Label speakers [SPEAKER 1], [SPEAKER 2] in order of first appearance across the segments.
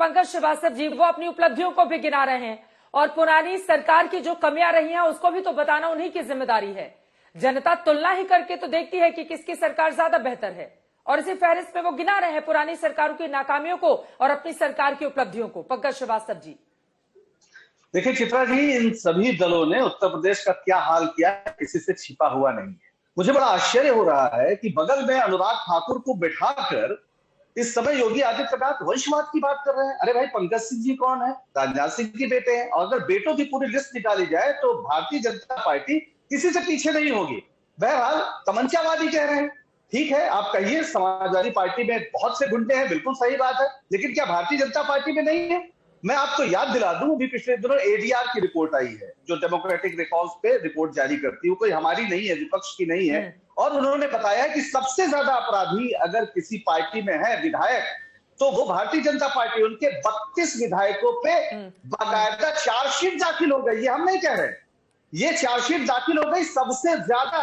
[SPEAKER 1] पंकज श्रीवास्तव जी वो अपनी उपलब्धियों को भी गिना रहे हैं और पुरानी सरकार की जो कमियां रही हैं उसको भी तो बताना उन्हीं की जिम्मेदारी है। जनता तुलना ही करके तो देखती है कि किसकी सरकार ज्यादा बेहतर है और इसी फहरिस्त में वो गिना रहे हैं पुरानी सरकारों की नाकामियों को और अपनी सरकार की उपलब्धियों को। पंकज श्रीवास्तव जी
[SPEAKER 2] देखिए चित्रा जी, इन सभी दलों ने उत्तर प्रदेश का क्या हाल किया किसी से छिपा हुआ नहीं है। मुझे बड़ा आश्चर्य हो रहा है कि बगल में अनुराग ठाकुर को बिठाकर इस समय योगी आदित्यनाथ वंशवाद की बात कर रहे हैं। अरे भाई, पंकज सिंह जी कौन है? राजनाथ सिंह के बेटे हैं। और अगर बेटों की पूरी लिस्ट निकाली जाए तो भारतीय जनता पार्टी किसी से पीछे नहीं होगी। बहरहाल तमंचावादी कह रहे हैं, ठीक है, आप कहिए समाजवादी पार्टी में बहुत से गुंडे हैं, बिल्कुल सही बात है, लेकिन क्या भारतीय जनता पार्टी में नहीं है? मैं आपको याद दिला दूं, अभी पिछले दिनों एडीआर की रिपोर्ट आई है जो डेमोक्रेटिक रिफॉर्म्स पे रिपोर्ट जारी करती है, कोई हमारी नहीं है, विपक्ष की नहीं है। और उन्होंने बताया कि सबसे ज्यादा अपराधी अगर किसी पार्टी में है विधायक तो वो भारतीय जनता पार्टी। उनके 32 विधायकों पे बाकायदा चार्जशीट दाखिल हो गई। ये हम नहीं कह रहे, ये चार्जशीट दाखिल हो गई सबसे ज्यादा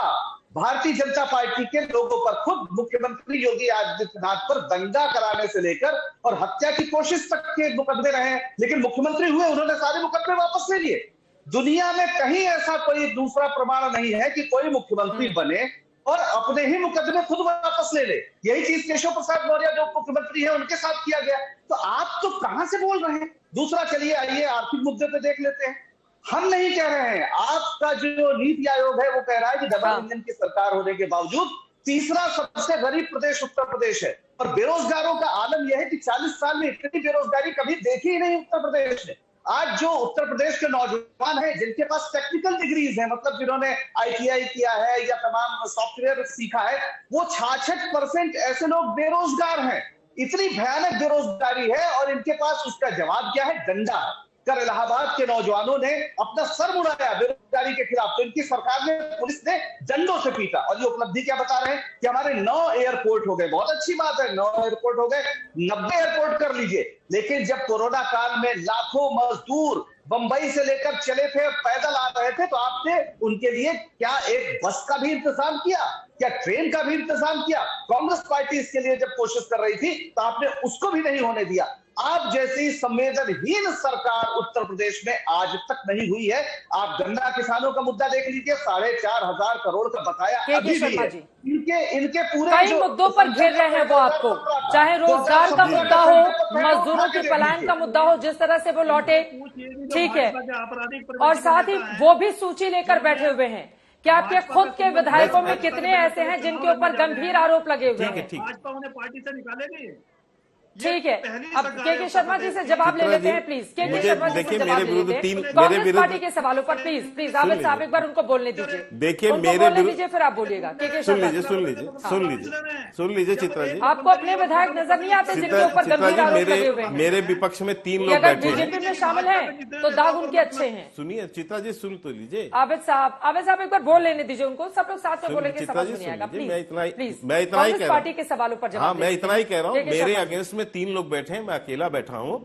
[SPEAKER 2] भारतीय जनता पार्टी के लोगों पर। खुद मुख्यमंत्री योगी आदित्यनाथ पर दंगा कराने से लेकर और हत्या की कोशिश तक के मुकदमे रहे, लेकिन मुख्यमंत्री हुए उन्होंने सारे मुकदमे वापस ले लिए। दुनिया में कहीं ऐसा कोई दूसरा प्रमाण नहीं है कि कोई मुख्यमंत्री बने और अपने ही मुकदमे खुद वापस ले ले। यही चीज केशव प्रसाद मौर्य जो मुख्यमंत्री है उनके साथ किया गया। तो आप तो कहां से बोल रहे हैं? दूसरा, चलिए आइए आर्थिक मुद्दे पे देख लेते हैं। हम नहीं कह रहे हैं, आपका जो नीति आयोग है वो कह रहा है कि डबल इंजन की सरकार होने के बावजूद तीसरा सबसे गरीब प्रदेश उत्तर प्रदेश है। और बेरोजगारों का आलम यह है कि 40 साल में इतनी बेरोजगारी कभी देखी ही नहीं उत्तर प्रदेश ने। आज जो उत्तर प्रदेश के नौजवान हैं जिनके पास टेक्निकल डिग्रीज हैं, मतलब जिन्होंने आईटीआई किया है या तमाम सॉफ्टवेयर सीखा है, वो 66% ऐसे लोग बेरोजगार हैं। इतनी भयानक बेरोजगारी है और इनके पास उसका जवाब क्या है? डंडा। कल इलाहाबाद के नौजवानों ने अपना सर मुड़ाया बेरोजगारी के खिलाफ, तो इनकी सरकार ने, पुलिस ने डंडों से पीटा। और ये उपलब्धि क्या बता रहे हैं कि हमारे 9 एयरपोर्ट हो गए। बहुत अच्छी बात है, 9 एयरपोर्ट हो गए, 90 एयरपोर्ट कर लीजिए। लेकिन जब कोरोना काल में लाखों मजदूर बंबई से लेकर चले थे, पैदल आ रहे थे, तो आपने उनके लिए क्या एक बस का भी इंतजाम किया? क्या ट्रेन का भी इंतजाम किया? कांग्रेस पार्टी इसके लिए जब कोशिश कर रही थी तो आपने उसको भी नहीं होने दिया। आप जैसी संवेदनहीन सरकार उत्तर प्रदेश में आज तक नहीं हुई है। आप गन्ना किसानों का मुद्दा देख लीजिए, 4,500 करोड़ का बकाया अभी भी है। इनके पूरे
[SPEAKER 1] कई मुद्दों पर घेर रहे हैं वो आपको, चाहे रोजगार का मुद्दा हो, मजदूरों के पलायन का मुद्दा हो, जिस तरह से वो लौटे, ठीक है, और साथ ही वो भी सूची लेकर बैठे हुए हैं कि आपके खुद के विधायकों में कितने ऐसे हैं जिनके ऊपर गंभीर आरोप लगे हुए हैं।
[SPEAKER 3] भाजपा उन्हें पार्टी से निकालेगी।
[SPEAKER 1] ठीक है, अब के शर्मा जी से जवाब ले लेते हैं प्लीज। के शर्मा जी से जवाब ले लेते हैं कांग्रेस पार्टी के सवालों पर। प्लीज आबिद साहब एक बार उनको बोलने दीजिए।
[SPEAKER 4] देखिए मेरे
[SPEAKER 1] दीजिए, फिर आप बोलिएगा। के
[SPEAKER 4] सुन लीजिए चित्रा जी,
[SPEAKER 1] आपको अपने विधायक नजर नहीं आते जिनके ऊपर गंभीर आरोप लगे हुए हैं?
[SPEAKER 4] मेरे विपक्ष में 3 लोग
[SPEAKER 1] अगर
[SPEAKER 4] बैठे हैं।
[SPEAKER 1] बीजेपी में शामिल हैं तो दाग उनके अच्छे हैं।
[SPEAKER 4] सुनिए चित्रा जी, सुन तो लीजिए।
[SPEAKER 1] आबिद साहब एक बार बोल लेने दीजिए उनको, सब लोग साथ में बोलेंगे, समझ नहीं आएगा। प्लीज
[SPEAKER 4] मैं इतना ही कह रहा हूँ,
[SPEAKER 1] पार्टी के सवालों पर जवाब।
[SPEAKER 4] हाँ, मैं इतना ही कह रहा हूँ, मेरे अगेंस्ट में 3 लोग बैठे हैं, मैं अकेला बैठा हूं।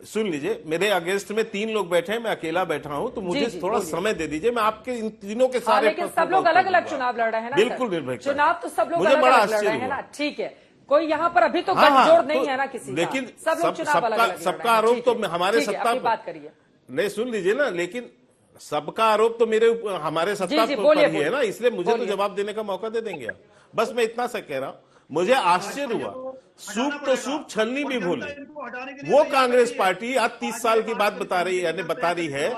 [SPEAKER 4] सुन लीजिए, मेरे अगेंस्ट में 3 लोग बैठे हैं, मैं अकेला बैठा हूं, तो मुझे थोड़ा समय दे दीजिए। मैं आपके इन तीनों के सारे
[SPEAKER 1] लेकिन सब लोग अलग अलग चुनाव लड़ रहे हैं ना।
[SPEAKER 4] बिल्कुल निर्भय
[SPEAKER 1] चुनाव तो सब लोग अलग अलग लड़ रहे हैं ना। ठीक है, कोई यहाँ पर अभी तो गठजोड़ नहीं है ना किसी,
[SPEAKER 4] लेकिन
[SPEAKER 1] सबका
[SPEAKER 4] आरोप तो हमारे सत्ता
[SPEAKER 1] बात करिए।
[SPEAKER 4] नहीं, सुन लीजिए ना, लेकिन सबका आरोप तो मेरे हमारे सत्ता पर ही है ना, इसलिए मुझे तो जवाब देने का मौका दे देंगे आप। बस मैं इतना सा कह रहा हूं, मुझे आश्चर्य हुआ, सूप छलनी भी भूले वो कांग्रेस पार्टी आज 30 साल की बात बता रही है,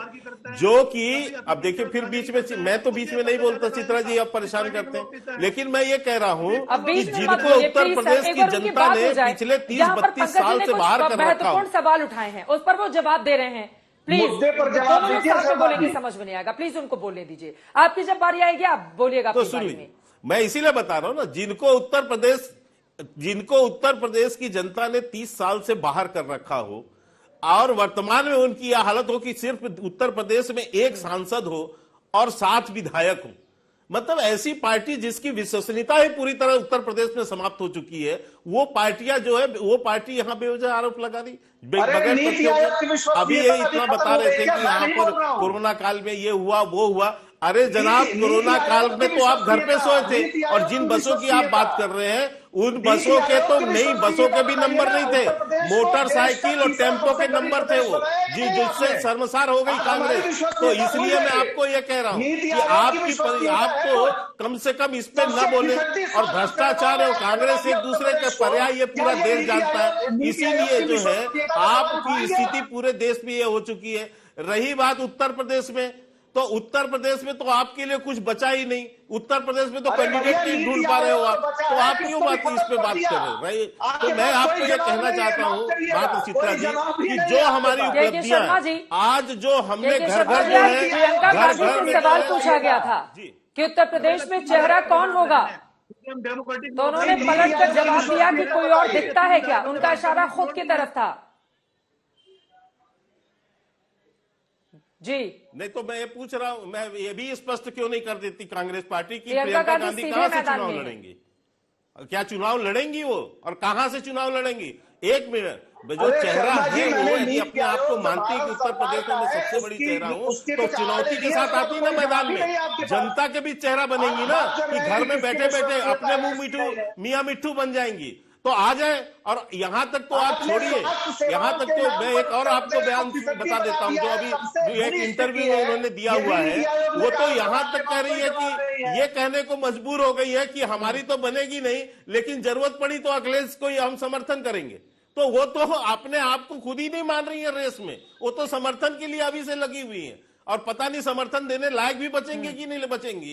[SPEAKER 4] जो कि अब देखिए, फिर बीच में मैं तो बीच में नहीं बोलता चित्रा जी, आप परेशान करते हैं, लेकिन मैं ये कह रहा हूं कि जिनको उत्तर प्रदेश की जनता ने पिछले 30-32 साल से बाहर कर रखा,
[SPEAKER 1] महत्वपूर्ण सवाल उठाए हैं, उस पर वो जवाब दे रहे हैं। प्लीज
[SPEAKER 2] मुद्दे पर जवाब दीजिए।
[SPEAKER 1] बोलेंगे समझ में नहीं आएगा, प्लीज उनको बोलने दीजिए। आपकी जब बारी आएगी आप बोलिएगा।
[SPEAKER 4] तो सुन लीजिए, मैं इसीलिए बता रहा हूं ना, जिनको उत्तर प्रदेश की जनता ने 30 साल से बाहर कर रखा हो और वर्तमान में उनकी यह हालत हो कि सिर्फ उत्तर प्रदेश में 1 सांसद हो और 7 विधायक हो, मतलब ऐसी पार्टी जिसकी विश्वसनीयता ही पूरी तरह उत्तर प्रदेश में समाप्त हो चुकी है, वो पार्टियां जो है, वो पार्टी यहां बेवजह आरोप लगा रही बगैर। अभी ये इतना बता रहे थे कि यहाँ पर कोरोना काल में ये हुआ वो हुआ। अरे जनाब, कोरोना काल में तो आप घर पे सोए थे, और जिन बसों की आप बात कर रहे हैं उन बसों के तो नहीं, बसों के भी नंबर नहीं थे, मोटरसाइकिल और टेम्पो के नंबर थे वो, जिससे शर्मसार हो गई कांग्रेस। तो इसलिए मैं आपको ये कह रहा हूं कि आपको कम से कम इस पे न बोले। और भ्रष्टाचार और कांग्रेस एक दूसरे के पर्याय ये पूरा देश जानता है। इसीलिए जो है आपकी स्थिति पूरे देश में ये हो चुकी है। रही बात उत्तर प्रदेश में, तो उत्तर प्रदेश में तो आपके लिए कुछ बचा ही नहीं। उत्तर प्रदेश में तो कैंडिडेट नहीं ढूंढ पा रहे हो आप, तो आप क्यों इस पे बात कर रहे हो? तो मैं आपको ये कहना चाहता हूँ मात्र चित्रा जी कि जो हमारी उपलब्धियां आज जो हमने घर घर जो है
[SPEAKER 1] प्रियंका गांधी से सवाल पूछा गया था कि उत्तर प्रदेश में चेहरा कौन होगा, तो उन्होंने पलट कर जवाब दिया कि कोई और दिखता है क्या। उनका इशारा खुद की तरफ था। जी
[SPEAKER 4] नहीं, तो मैं ये पूछ रहा हूं, मैं ये भी स्पष्ट क्यों नहीं कर देती कांग्रेस पार्टी की प्रियंका गांधी कहां से चुनाव लड़ेंगी? क्या चुनाव लड़ेंगी वो, और कहां से चुनाव लड़ेंगी? एक मिनट, जो चेहरा है वो यदि अपने आप को मानती है कि उत्तर प्रदेश में मैं सबसे बड़ी चेहरा हूं, तो चुनौती के साथ आती ना मैदान में, जनता के भी चेहरा बनेंगी ना, कि घर में बैठे बैठे अपने मुंह मिठू मियां मिट्ठू बन जाएंगी। तो आ जाए। और यहां तक तो आप छोड़िए, यहां तक तो मैं एक और आपको बयान बता देता हूं, जो अभी जो एक इंटरव्यू में उन्होंने दिया हुआ है, वो तो यहां तक कह रही है कि ये कहने को मजबूर हो गई है कि हमारी तो बनेगी नहीं, लेकिन जरूरत पड़ी तो अखिलेश को हम समर्थन करेंगे। तो वो तो अपने आप को खुद ही नहीं मान रही है रेस में, वो तो समर्थन के लिए अभी से लगी हुई है, और पता नहीं समर्थन देने लायक भी बचेंगे कि नहीं बचेंगी।